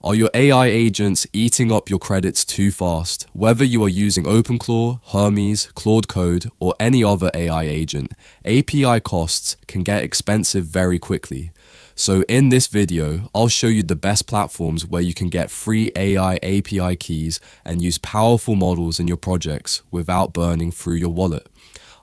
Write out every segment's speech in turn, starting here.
Are your AI agents eating up your credits too fast? Whether you are using Openclaw, Hermes, Claude, or any other AI agent, API costs can get expensive very quickly. So in this video, I'll show you the best platforms where you can get free AI API keys and use powerful models in your projects without burning through your wallet.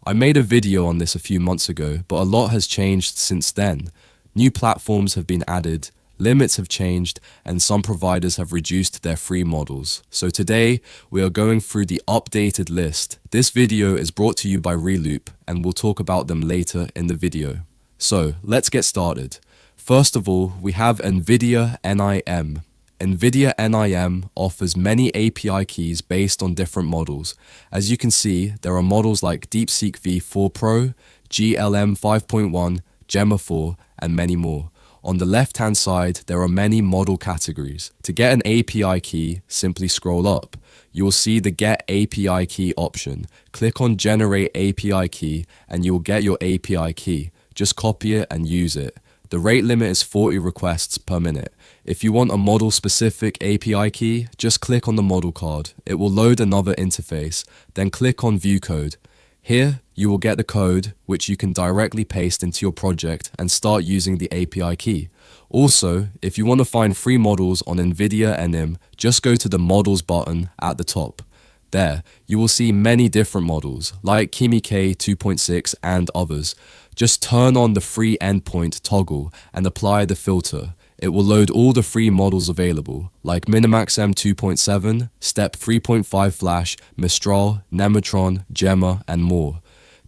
I made a video on this a few months ago, but a lot has changed since then. New platforms have been added, limits have changed, and some providers have reduced their free models. So today, we are going through the updated list. This video is brought to you by Reloop, and we'll talk about them later in the video. So let's get started. First of all, we have NVIDIA NIM. NVIDIA NIM offers many API keys based on different models. As you can see, there are models like DeepSeek V4 Pro, GLM 5.1, Gemma 4, and many more. On the left-hand side, there are many model categories. To get an API key, simply scroll up. You will see the Get API Key option. Click on Generate API Key, and you will get your API key. Just copy it and use it. The rate limit is 40 requests per minute. If you want a model-specific API key, just click on the model card. It will load another interface, then click on View Code. Here, you will get the code, which you can directly paste into your project and start using the API key. Also, if you want to find free models on NVIDIA NIM, just go to the Models button at the top. There, you will see many different models, like Kimi K 2.6 and others. Just turn on the free endpoint toggle and apply the filter. It will load all the free models available, like Minimax M 2.7, Step 3.5 Flash, Mistral, Nematron, Gemma, and more.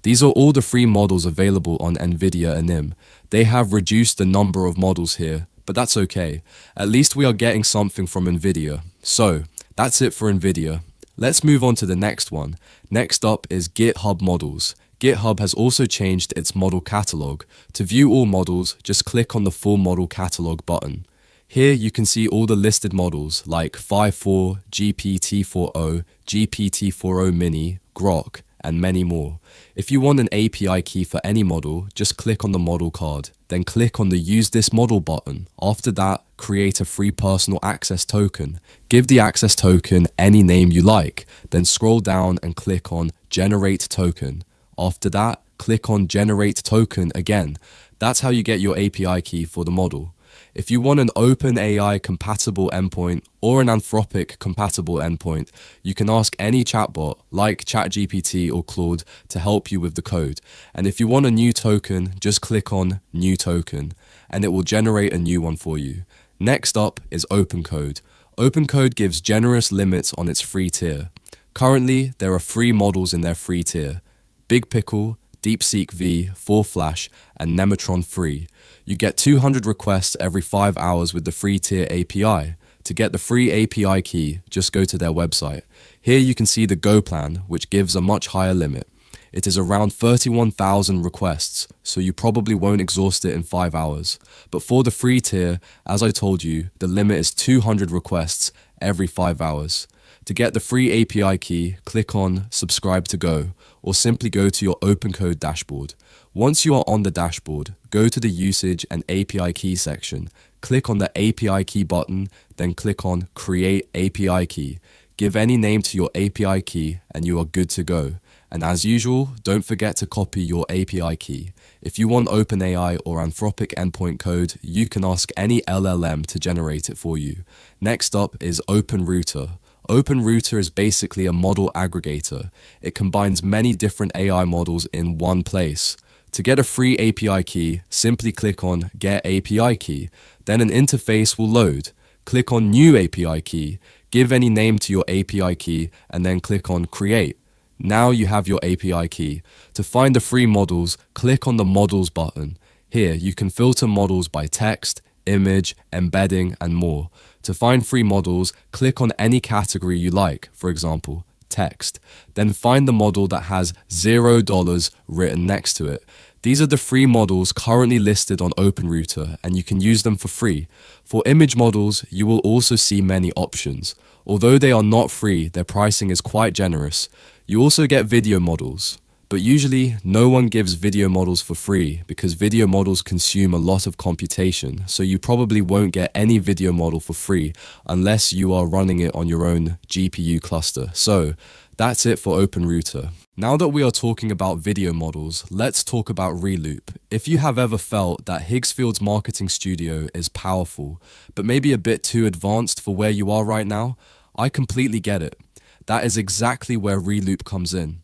These are all the free models available on NVIDIA NIM. They have reduced the number of models here, but that's okay. At least we are getting something from NVIDIA. So, that's it for NVIDIA. Let's move on to the next one. Next up is GitHub Models. GitHub has also changed its model catalog. To view all models, just click on the Full Model Catalog button. Here you can see all the listed models like V4, GPT-4o, GPT-4o Mini, Groq, and many more. If you want an API key for any model, just click on the model card. Then click on the Use This Model button. After that, create a free personal access token. Give the access token any name you like. Then scroll down and click on Generate Token. After that, click on Generate Token again. That's how you get your API key for the model. If you want an OpenAI compatible endpoint or an Anthropic compatible endpoint, you can ask any chatbot like Chatgpt or Claude to help you with the code. And if you want a new token, just click on New Token and it will generate a new one for you. Next up is Opencode. Opencode gives generous limits on its free tier. Currently, there are 3 models in their free tier: Big Pickle, DeepSeek V4 Flash, and Nematron free. You get 200 requests every 5 hours with the free tier API. To get the free API key, just go to their website. Here you can see the Go plan, which gives a much higher limit. It is around 31,000 requests, so you probably won't exhaust it in 5 hours. But for the free tier, as I told you, the limit is 200 requests every 5 hours. To get the free API key, click on Subscribe to Go, or simply go to your Opencode dashboard. Once you are on the dashboard, go to the Usage and API Key section. Click on the API Key button, then click on Create API Key. Give any name to your API key and you are good to go. And as usual, don't forget to copy your API key. If you want OpenAI or Anthropic endpoint code, you can ask any LLM to generate it for you. Next up is OpenRouter. OpenRouter is basically a model aggregator. It combines many different AI models in one place. To get a free API key, simply click on Get API Key. Then an interface will load. Click on New API Key. Give any name to your API key and then click on Create. Now you have your API key. To find the free models, click on the Models button. Here you can filter models by text, image, embedding, and more. To find free models, click on any category you like, for example, text. Then find the model that has $0 written next to it. These are the free models currently listed on OpenRouter, and you can use them for free. For image models, you will also see many options. Although they are not free, their pricing is quite generous. You also get video models. But usually, no one gives video models for free because video models consume a lot of computation, so you probably won't get any video model for free unless you are running it on your own GPU cluster. So, that's it for OpenRouter. Now that we are talking about video models, let's talk about Reloop. If you have ever felt that Higgsfield's marketing studio is powerful, but maybe a bit too advanced for where you are right now, I completely get it. That is exactly where Reloop comes in.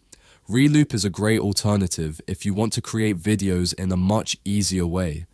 Reloop is a great alternative if you want to create videos in a much easier way.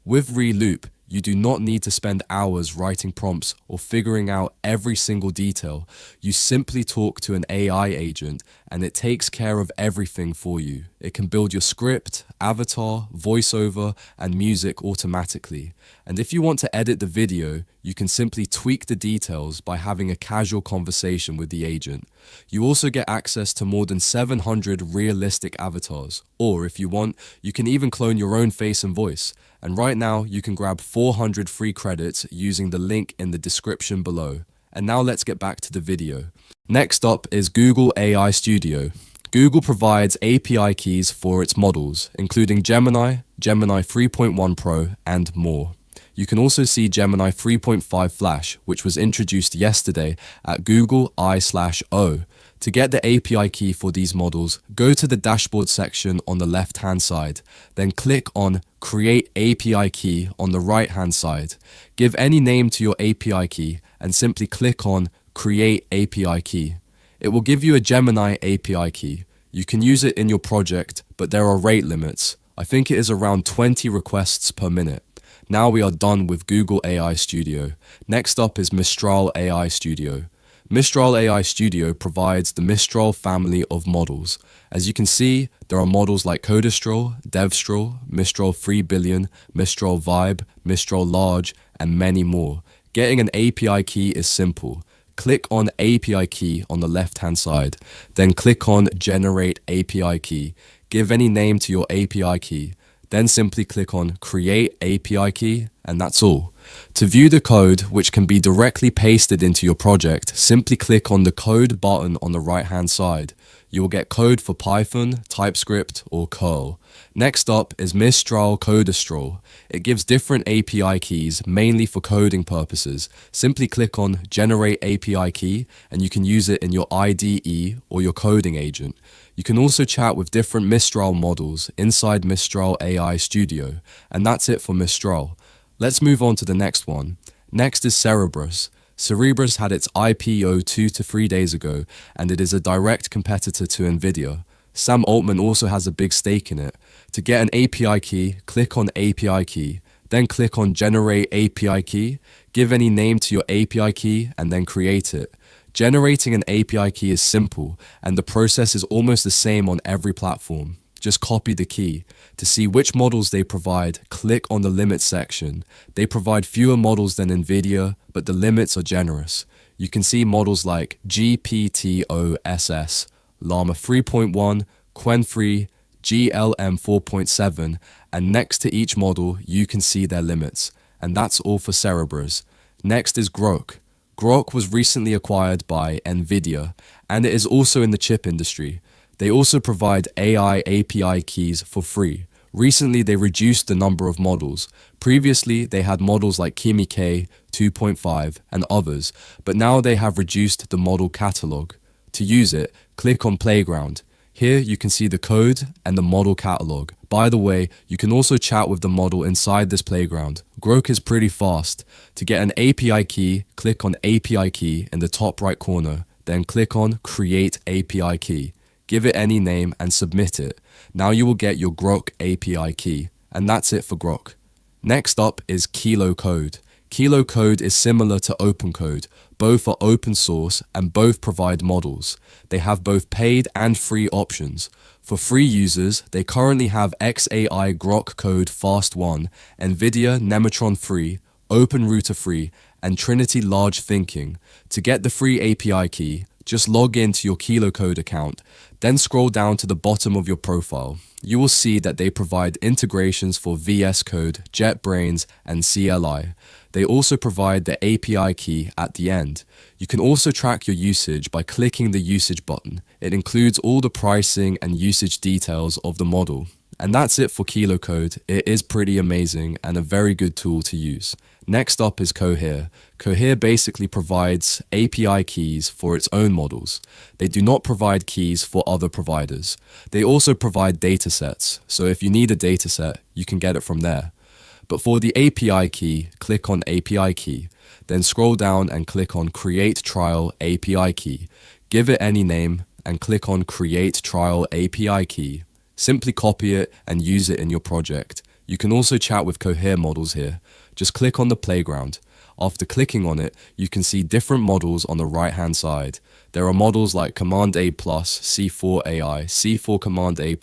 With Reloop, you do not need to spend hours writing prompts or figuring out every single detail. You simply talk to an AI agent and it takes care of everything for you. It can build your script, avatar, voiceover, and music automatically. And if you want to edit the video, you can simply tweak the details by having a casual conversation with the agent. You also get access to more than 700 realistic avatars. Or if you want, you can even clone your own face and voice. And right now, you can grab 400 free credits using the link in the description below. And now let's get back to the video. Next up is Google AI Studio. Google provides API keys for its models, including Gemini, Gemini 3.1 Pro, and more. You can also see Gemini 3.5 Flash, which was introduced yesterday at Google I/O. To get the API key for these models, go to the dashboard section on the left-hand side, then click on Create API Key on the right-hand side. Give any name to your API key and simply click on Create API Key. It will give you a Gemini API key. You can use it in your project, but there are rate limits. I think it is around 20 requests per minute. Now we are done with Google AI Studio. Next up is Mistral AI Studio. Mistral AI Studio provides the Mistral family of models. As you can see, there are models like Codestral, Devstral, Mistral 3 billion, Mistral Vibe, Mistral Large, and many more. Getting an API key is simple. Click on API key on the left-hand side, then click on Generate API Key. Give any name to your API key. Then simply click on Create API Key, and that's all. To view the code, which can be directly pasted into your project, simply click on the Code button on the right-hand side. You will get code for Python, TypeScript, or Curl. Next up is Mistral Codestral. It gives different API keys, mainly for coding purposes. Simply click on Generate API Key, and you can use it in your IDE or your coding agent. You can also chat with different Mistral models inside Mistral AI Studio. And that's it for Mistral. Let's move on to the next one. Next is Cerebras. Cerebras had its IPO 2 to 3 days ago, and it is a direct competitor to NVIDIA. Sam Altman also has a big stake in it. To get an API key, click on API Key, then click on Generate API Key, give any name to your API key, and then create it. Generating an API key is simple, and the process is almost the same on every platform. Just copy the key. To see which models they provide, click on the limits section. They provide fewer models than NVIDIA, but the limits are generous. You can see models like GPT-OSS, Llama 3.1, Qwen 3, GLM 4.7, and next to each model, you can see their limits. And that's all for Cerebras. Next is Groq. Groq was recently acquired by NVIDIA, and it is also in the chip industry. They also provide AI API keys for free. Recently, they reduced the number of models. Previously, they had models like Kimi K, 2.5, and others, but now they have reduced the model catalog. To use it, click on Playground. Here, you can see the code and the model catalog. By the way, you can also chat with the model inside this playground. Groq is pretty fast. To get an API key, click on API Key in the top right corner, then click on Create API Key. Give it any name and submit it. Now you will get your Groq API key. And that's it for Groq. Next up is Kilo Code. Kilo Code is similar to Opencode. Both are open source and both provide models. They have both paid and free options. For free users, they currently have XAI Groq Code Fast 1, NVIDIA Nematron Free, OpenRouter Free, and Trinity Large Thinking. To get the free API key, just log into your KiloCode account, then scroll down to the bottom of your profile. You will see that they provide integrations for VS Code, JetBrains, and CLI. They also provide the API key at the end. You can also track your usage by clicking the usage button. It includes all the pricing and usage details of the model. And that's it for KiloCode. It is pretty amazing and a very good tool to use. Next up is Cohere. Cohere basically provides API keys for its own models. They do not provide keys for other providers. They also provide datasets, so if you need a dataset, you can get it from there. But for the API key, click on API key, then scroll down and click on Create Trial API Key. Give it any name and click on Create Trial API Key. Simply copy it and use it in your project. You can also chat with Cohere models here. Just click on the playground. After clicking on it, you can see different models on the right-hand side. There are models like Command A+, C4 AI, C4 Command A+,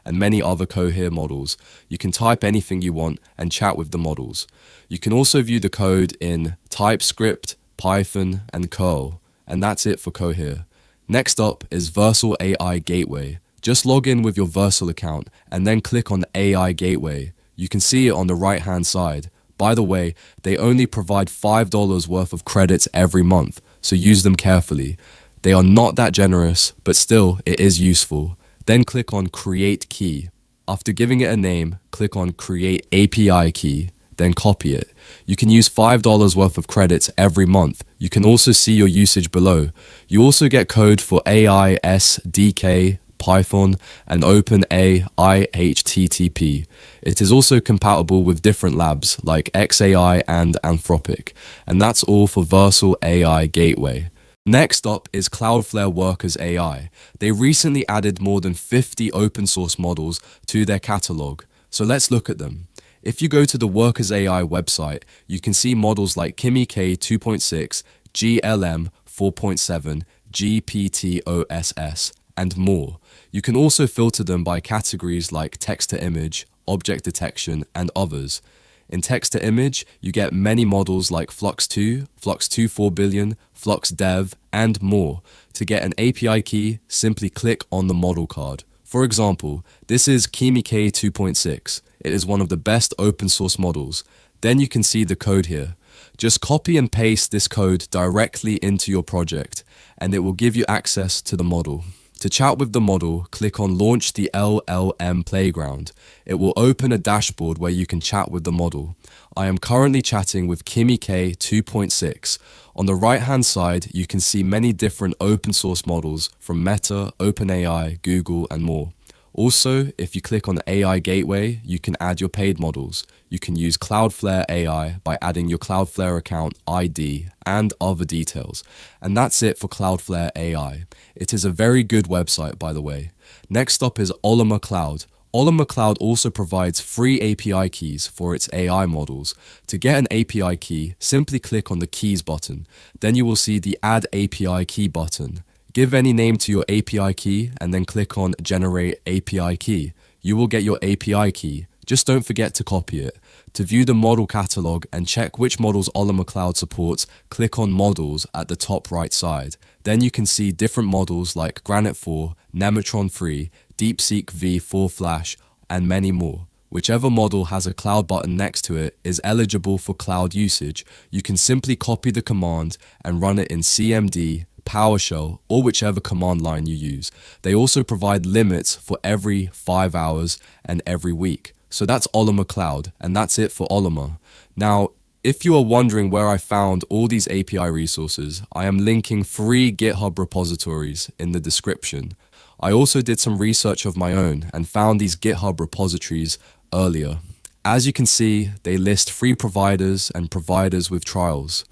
and many other Cohere models. You can type anything you want and chat with the models. You can also view the code in TypeScript, Python, and Curl. And that's it for Cohere. Next up is Versal AI Gateway. Just log in with your Versal account and then click on AI Gateway. You can see it on the right-hand side. By the way, they only provide $5 worth of credits every month, so use them carefully. They are not that generous, but still, it is useful. Then click on Create Key. After giving it a name, click on Create API Key, then copy it. You can use $5 worth of credits every month. You can also see your usage below. You also get code for AI SDK, Python, and OpenAI HTTP. It is also compatible with different labs like XAI and Anthropic. And that's all for Versal AI Gateway. Next up is Cloudflare Workers AI. They recently added more than 50 open source models to their catalog. So let's look at them. If you go to the Workers AI website, you can see models like Kimi K 2.6, GLM 4.7, GPTOSS, and more. You can also filter them by categories like text-to-image, object detection, and others. In text-to-image, you get many models like Flux2, Flux2 4 billion, FluxDev, and more. To get an API key, simply click on the model card. For example, this is Kimi K 2.6. It is one of the best open source models. Then you can see the code here. Just copy and paste this code directly into your project, and it will give you access to the model. To chat with the model, click on Launch the LLM Playground. It will open a dashboard where you can chat with the model. I am currently chatting with Kimi K 2.6. On the right-hand side, you can see many different open source models from Meta, OpenAI, Google, and more. Also, if you click on the AI Gateway, you can add your paid models. You can use Cloudflare AI by adding your Cloudflare account ID and other details. And that's it for Cloudflare AI. It is a very good website, by the way. Next up is Llama Cloud. Llama Cloud also provides free API keys for its AI models. To get an API key, simply click on the Keys button. Then you will see the Add API Key button. Give any name to your API key and then click on Generate API Key. You will get your API key. Just don't forget to copy it. To view the model catalog and check which models Llama Cloud supports, click on Models at the top right side. Then you can see different models like Granite 4, Nematron 3, DeepSeek V4 Flash, and many more. Whichever model has a cloud button next to it is eligible for cloud usage. You can simply copy the command and run it in CMD, PowerShell, or whichever command line you use. They also provide limits for every 5 hours and every week. So that's Llama Cloud, and that's it for Llama. Now, if you are wondering where I found all these API resources, I am linking free GitHub repositories in the description. I also did some research of my own and found these GitHub repositories earlier. As you can see, they list free providers and providers with trials.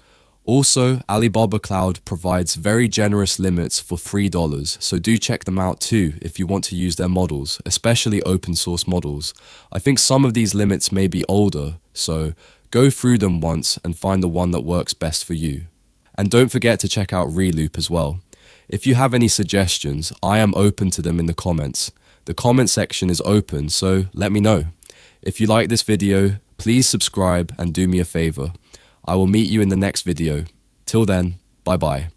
Also, Alibaba Cloud provides very generous limits for $3, so do check them out too if you want to use their models, especially open source models. I think some of these limits may be older, so go through them once and find the one that works best for you. And don't forget to check out Reloop as well. If you have any suggestions, I am open to them in the comments. The comment section is open, so let me know. If you like this video, please subscribe and do me a favor. I will meet you in the next video. Till then, bye bye.